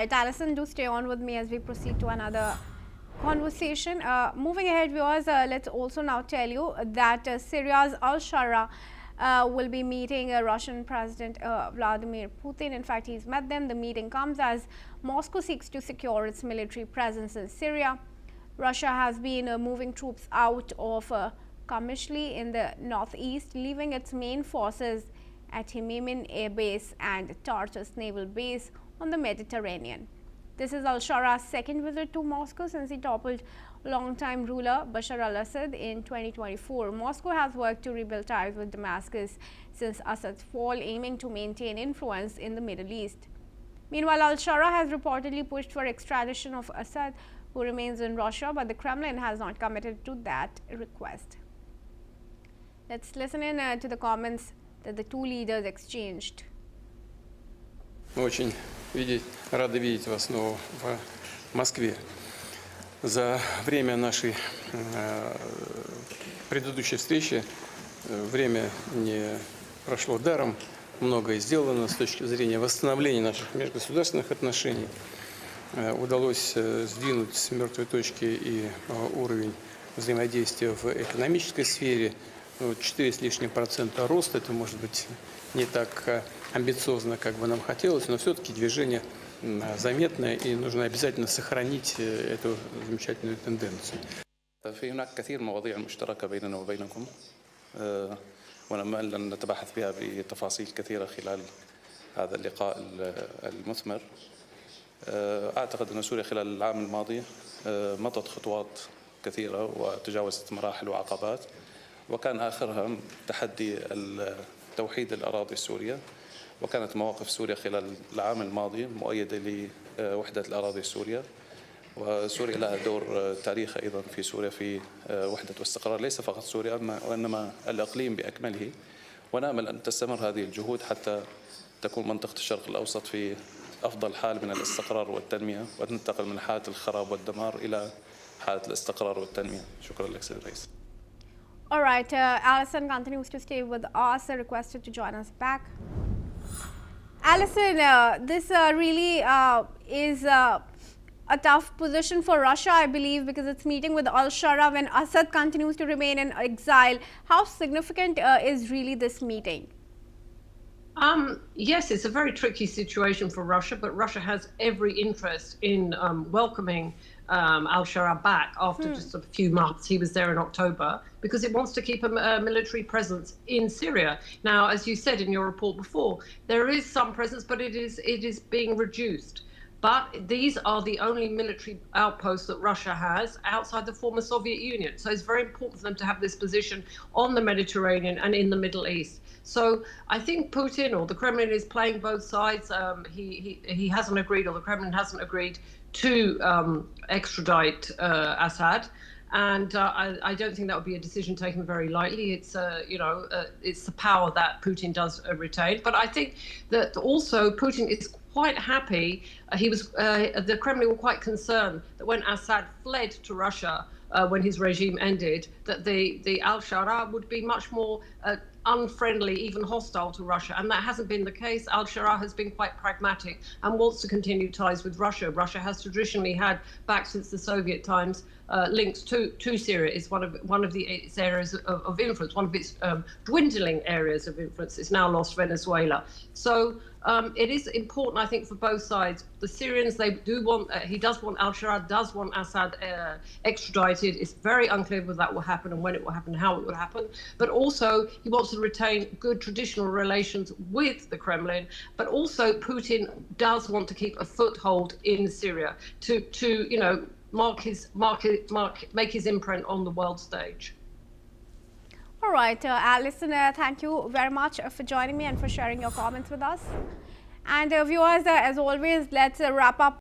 Right, Alison, do stay on with me as we proceed to another conversation. Moving ahead, viewers, let's also now tell you that Syria's Al-Sharaa will be meeting Russian President Vladimir Putin. In fact, he's met them. The meeting comes as Moscow seeks to secure its military presence in Syria. Russia has been moving troops out of Qamishli in the northeast, leaving its main forces at Hmeimim Air Base and Tartus Naval Base on the Mediterranean. This is Al-Sharaa's second visit to Moscow since he toppled longtime ruler Bashar al-Assad in 2024. Moscow has worked to rebuild ties with Damascus since Assad's fall, aiming to maintain influence in the Middle East. Meanwhile, Al-Sharaa has reportedly pushed for extradition of Assad, who remains in Russia, but the Kremlin has not committed to that request. Let's listen in to the comments that the two leaders exchanged. Очень рады видеть вас снова в Москве. За время нашей предыдущей встречи время не прошло даром. Многое сделано с точки зрения восстановления наших межгосударственных отношений. Удалось сдвинуть с мертвой точки и уровень взаимодействия в экономической сфере. 4 с лишним % роста, это может быть не так амбициозно, как бы нам хотелось, но все-таки движение заметное, и нужно обязательно сохранить эту замечательную тенденцию. في هناك كثير مواضيع مشتركة بيننا وبينكم ونأمل أن نتباحث بها بتفاصيل كثيرة خلال هذا اللقاء المثمر. أعتقد أن سوريا خلال العام الماضي مضت خطوات كثيرة وتجاوزت مراحل وعقبات، وكان آخرها تحدي توحيد الأراضي السورية، وكانت مواقف سوريا خلال العام الماضي مؤيدة لوحدة الأراضي السورية، وسوريا لها دور تاريخي أيضا في سوريا في وحدة واستقرار ليس فقط سوريا وإنما الإقليم بأكمله، ونأمل أن تستمر هذه الجهود حتى تكون منطقة الشرق الأوسط في أفضل حال من الاستقرار والتنمية، وننتقل من حالة الخراب والدمار إلى حالة الاستقرار والتنمية. شكرا لك سيد الرئيس. All right, Alison continues to stay with us, requested to join us back. Alison, this really is a tough position for Russia, I believe, because it's meeting with Al-Sharaa when Assad continues to remain in exile. How significant is really this meeting? Yes, it's a very tricky situation for Russia, but Russia has every interest in welcoming Al-Sharaa back after just a few months. He was there in October because it wants to keep a military presence in Syria. Now, as you said in your report before, there is some presence, but it is being reduced. But these are the only military outposts that Russia has outside the former Soviet Union. So it's very important for them to have this position on the Mediterranean and in the Middle East. So I think Putin or the Kremlin is playing both sides. He hasn't agreed, or the Kremlin hasn't agreed to extradite Assad. And I don't think that would be a decision taken very lightly. It's it's the power that Putin does retain. But I think that also Putin is quite happy. The Kremlin were quite concerned that when Assad fled to Russia, when his regime ended, that the Al-Sharaa would be much more unfriendly, even hostile to Russia, and that hasn't been the case. Al-Sharaa has been quite pragmatic and wants to continue ties with Russia. Russia has traditionally had, back since the Soviet times, links to Syria. Is one of its areas of influence, one of its dwindling areas of influence. It's now lost Venezuela. So it is important, I think, for both sides. The Syrians, they do want, Al-Sharaa does want Assad extradited. It's very unclear whether that will happen and when it will happen, how it will happen. But also, he wants to retain good traditional relations with the Kremlin. But also, Putin does want to keep a foothold in Syria to make his imprint on the world stage. All right, Alison, thank you very much for joining me and for sharing your comments with us. And viewers, as always, let's wrap up